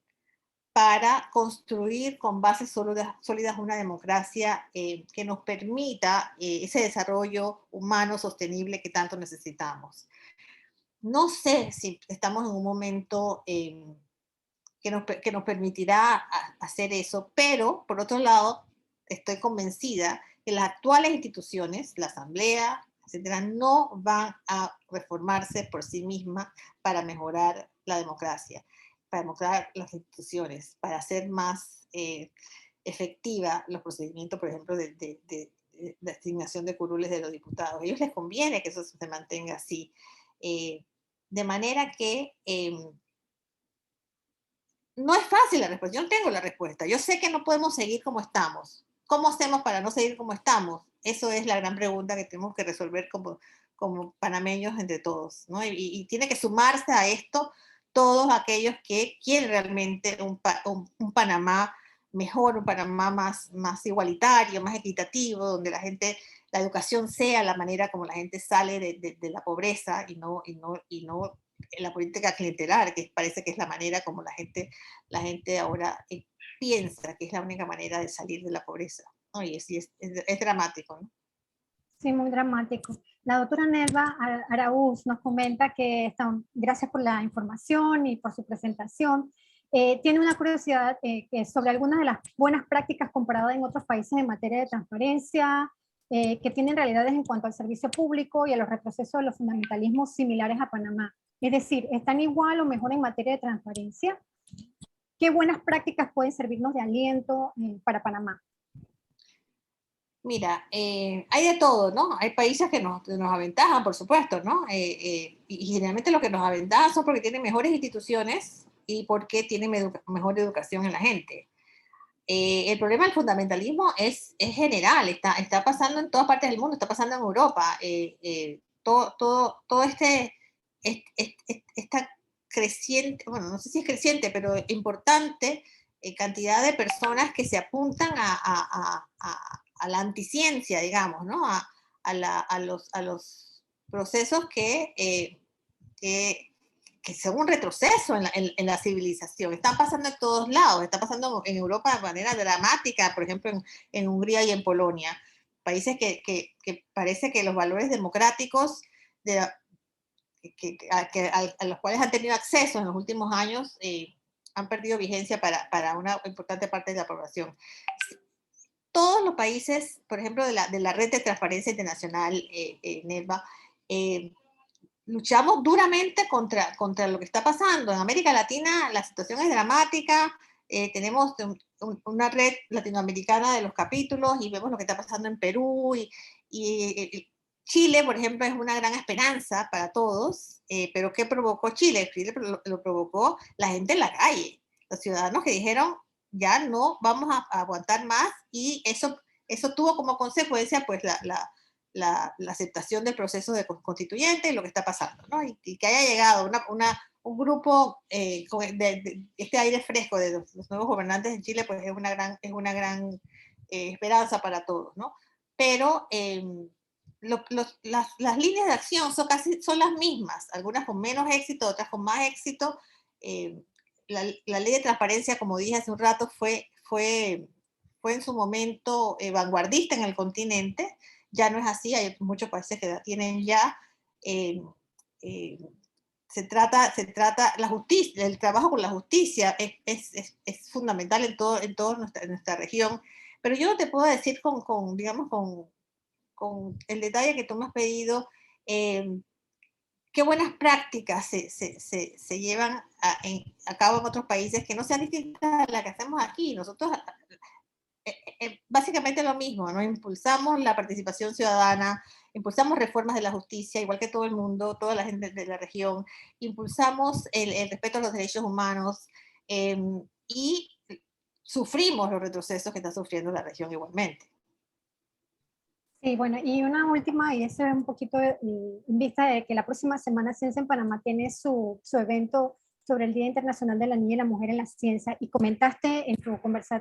para construir con bases sólidas una democracia que nos permita ese desarrollo humano sostenible que tanto necesitamos. No sé si estamos en un momento que nos permitirá hacer eso, pero por otro lado, estoy convencida que las actuales instituciones, la Asamblea, etcétera, no van a reformarse por sí mismas para mejorar la democracia, para mejorar las instituciones, para hacer más efectiva los procedimientos, por ejemplo, de asignación de curules de los diputados. A ellos les conviene que eso se mantenga así. De manera que no es fácil la respuesta. Yo no tengo la respuesta. Yo sé que no podemos seguir como estamos. ¿Cómo hacemos para no seguir como estamos? Eso es la gran pregunta que tenemos que resolver como panameños entre todos, ¿no? Y tiene que sumarse a esto todos aquellos que quieren realmente un Panamá mejor, un Panamá más igualitario, más equitativo, donde la educación sea la manera como la gente sale de la pobreza y no la política clientelar, que parece que es la manera como la gente ahora piensa que es la única manera de salir de la pobreza. Oye, sí, es dramático, ¿no? Sí, muy dramático. La doctora Nelva Araúz nos comenta que gracias por la información y por su presentación. Tiene una curiosidad sobre algunas de las buenas prácticas comparadas en otros países en materia de transparencia, que tienen realidades en cuanto al servicio público y a los retrocesos de los fundamentalismos similares a Panamá. Es decir, ¿están igual o mejor en materia de transparencia? ¿Qué buenas prácticas pueden servirnos de aliento para Panamá? Mira, hay de todo, ¿no? Hay países que nos aventajan, por supuesto, ¿no? Y generalmente lo que nos aventajan son porque tienen mejores instituciones y porque tienen mejor educación en la gente. El problema del fundamentalismo es general, está pasando en todas partes del mundo, está pasando en Europa. Todo esta creciente, bueno, no sé si es creciente, pero importante cantidad de personas que se apuntan a la anticiencia, digamos, ¿no? A los procesos que son un retroceso en la civilización. Están pasando en todos lados, está pasando en Europa de manera dramática, por ejemplo, en Hungría y en Polonia, países que parece que los valores democráticos a los cuales han tenido acceso en los últimos años han perdido vigencia para una importante parte de la población. Todos los países, por ejemplo, de la Red de Transparencia Internacional, NEDVA, luchamos duramente contra lo que está pasando. En América Latina la situación es dramática, tenemos una red latinoamericana de los capítulos y vemos lo que está pasando en Perú y Chile, por ejemplo, es una gran esperanza para todos, pero ¿qué provocó Chile? Chile lo provocó la gente en la calle, los ciudadanos que dijeron ya no vamos a aguantar más, y eso tuvo como consecuencia pues la aceptación del proceso de constituyente y lo que está pasando, ¿no? Y que haya llegado un grupo con este aire fresco de los nuevos gobernantes en Chile, pues es una gran esperanza para todos, ¿no? Pero las líneas de acción son las mismas, algunas con menos éxito, otras con más éxito. La ley de transparencia, como dije hace un rato, fue en su momento vanguardista en el continente. Ya no es así, hay muchos países que la tienen ya. Se trata, la justicia, el trabajo con la justicia es fundamental en toda nuestra región, pero yo no te puedo decir digamos, con el detalle que tú me has pedido, qué buenas prácticas se llevan a cabo en otros países que no sean distintas a las que hacemos aquí. Nosotros básicamente lo mismo, ¿no? Impulsamos la participación ciudadana, impulsamos reformas de la justicia, igual que todo el mundo, toda la gente de la región, impulsamos el respeto a los derechos humanos, y sufrimos los retrocesos que está sufriendo la región igualmente. Sí, bueno, y una última, y eso es un poquito en vista de que la próxima semana Ciencia en Panamá tiene su evento sobre el Día Internacional de la Niña y la Mujer en la Ciencia, y comentaste en,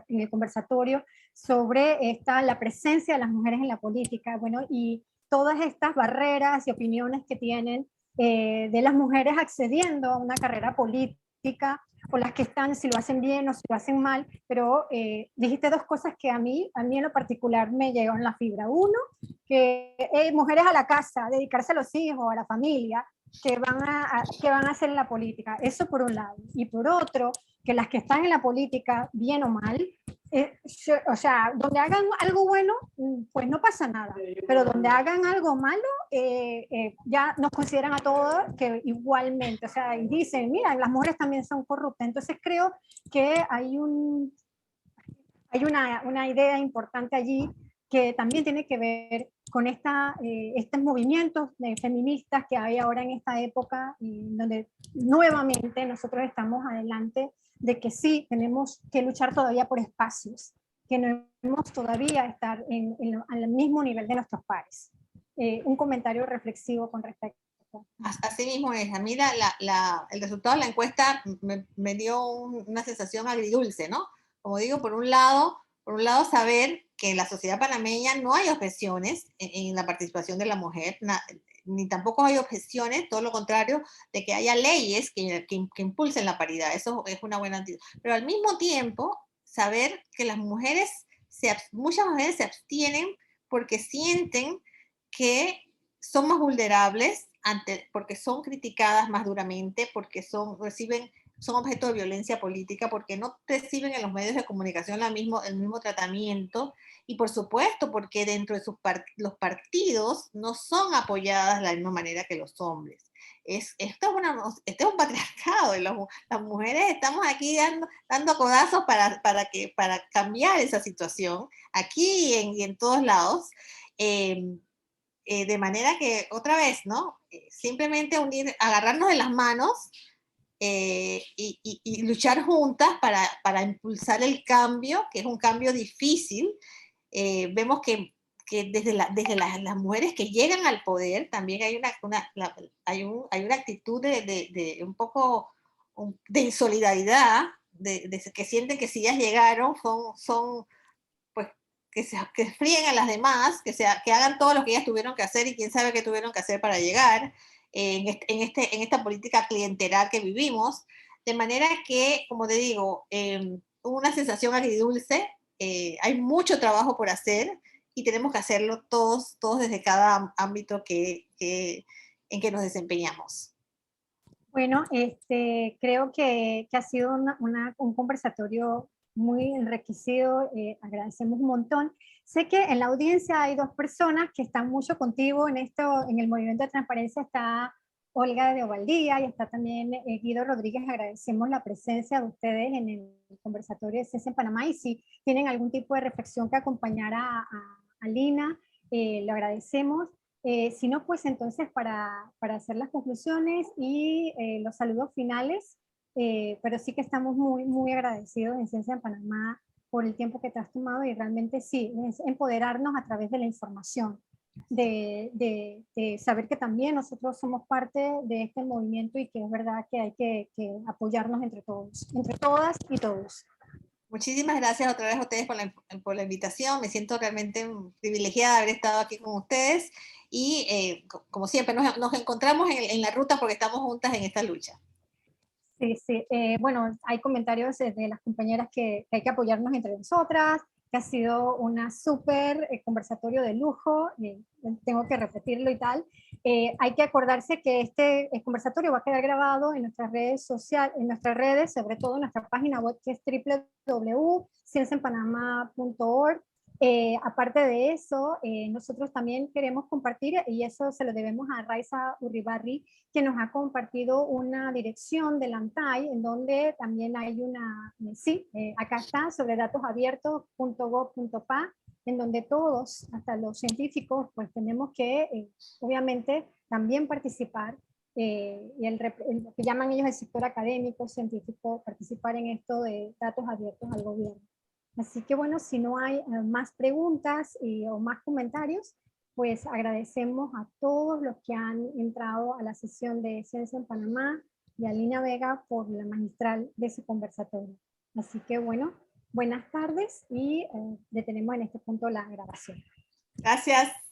en el conversatorio sobre la presencia de las mujeres en la política, bueno, y todas estas barreras y opiniones que tienen de las mujeres accediendo a una carrera política, o las que están, si lo hacen bien o si lo hacen mal, pero dijiste dos cosas que a mí en lo particular me llegaron la fibra. Uno, que mujeres a la casa, dedicarse a los hijos, a la familia, que van a hacer en la política. Eso por un lado. Y por otro, que las que están en la política, bien o mal, o sea, donde hagan algo bueno, pues no pasa nada. Pero donde hagan algo malo, ya nos consideran a todos que igualmente, o sea, y dicen, mira, las mujeres también son corruptas. Entonces creo que hay una idea importante allí que también tiene que ver con estos movimientos feministas que hay ahora en esta época, donde nuevamente nosotros estamos adelante de que sí, tenemos que luchar todavía por espacios, que no hemos todavía estar al mismo nivel de nuestros pares. Un comentario reflexivo con respecto. Así mismo es. A mí el resultado de la encuesta me dio una sensación agridulce, ¿no? Como digo, por un lado saber que en la sociedad panameña no hay objeciones en la participación de la mujer, ni tampoco hay objeciones, todo lo contrario, de que haya leyes que impulsen la paridad. Eso es una buena noticia. Pero al mismo tiempo, saber que muchas mujeres se abstienen porque sienten que son más vulnerables porque son criticadas más duramente, porque son objeto de violencia política, porque no reciben en los medios de comunicación el mismo tratamiento, y por supuesto porque dentro de los partidos no son apoyadas de la misma manera que los hombres. Esto es un patriarcado, y las mujeres estamos aquí dando codazos para cambiar esa situación, aquí y en todos lados. De manera que, otra vez, ¿no? Simplemente agarrarnos de las manos y luchar juntas para impulsar el cambio, que es un cambio difícil. Vemos que desde las mujeres que llegan al poder también hay hay una actitud de un poco de insolidaridad, que sienten que si ellas llegaron son pues que fríen a las demás, que hagan todo lo que ellas tuvieron que hacer y quién sabe qué tuvieron que hacer para llegar en esta política clientelar que vivimos, de manera que, como te digo, una sensación agridulce, hay mucho trabajo por hacer y tenemos que hacerlo todos desde cada ámbito en que nos desempeñamos. Bueno, creo que ha sido un conversatorio muy enriquecido, agradecemos un montón. Sé que en la audiencia hay dos personas que están mucho contigo en el movimiento de transparencia. Está Olga de Ovaldía y está también Guido Rodríguez. Agradecemos la presencia de ustedes en el conversatorio de CES en Panamá, y si tienen algún tipo de reflexión que acompañara a Lina, lo agradecemos. Si no, pues entonces para hacer las conclusiones y los saludos finales, pero sí que estamos muy, muy agradecidos en Ciencia en Panamá por el tiempo que te has tomado, y realmente sí, es empoderarnos a través de la información, de saber que también nosotros somos parte de este movimiento y que es verdad que hay que apoyarnos entre todos, entre todas y todos. Muchísimas gracias otra vez a ustedes por la invitación. Me siento realmente privilegiada de haber estado aquí con ustedes y como siempre nos encontramos en la ruta porque estamos juntas en esta lucha. Sí, sí. Bueno, hay comentarios de las compañeras que hay que apoyarnos entre nosotras, que ha sido una súper conversatorio de lujo, tengo que repetirlo y tal. Hay que acordarse que este conversatorio va a quedar grabado en nuestras redes sociales, en nuestras redes, sobre todo en nuestra página web, que es www.cienciaenpanama.org. Aparte de eso, nosotros también queremos compartir, y eso se lo debemos a Raiza Urribarri, que nos ha compartido una dirección del ANTAI, en donde también hay una, acá está, sobre datosabiertos.gov.pa, en donde todos, hasta los científicos, pues tenemos que, obviamente, también participar, y el que llaman ellos el sector académico, científico, participar en esto de datos abiertos al gobierno. Así que bueno, si no hay más preguntas o más comentarios, pues agradecemos a todos los que han entrado a la sesión de Ciencia en Panamá y a Lina Vega por la magistral de su conversatorio. Así que bueno, buenas tardes y detenemos en este punto la grabación. Gracias.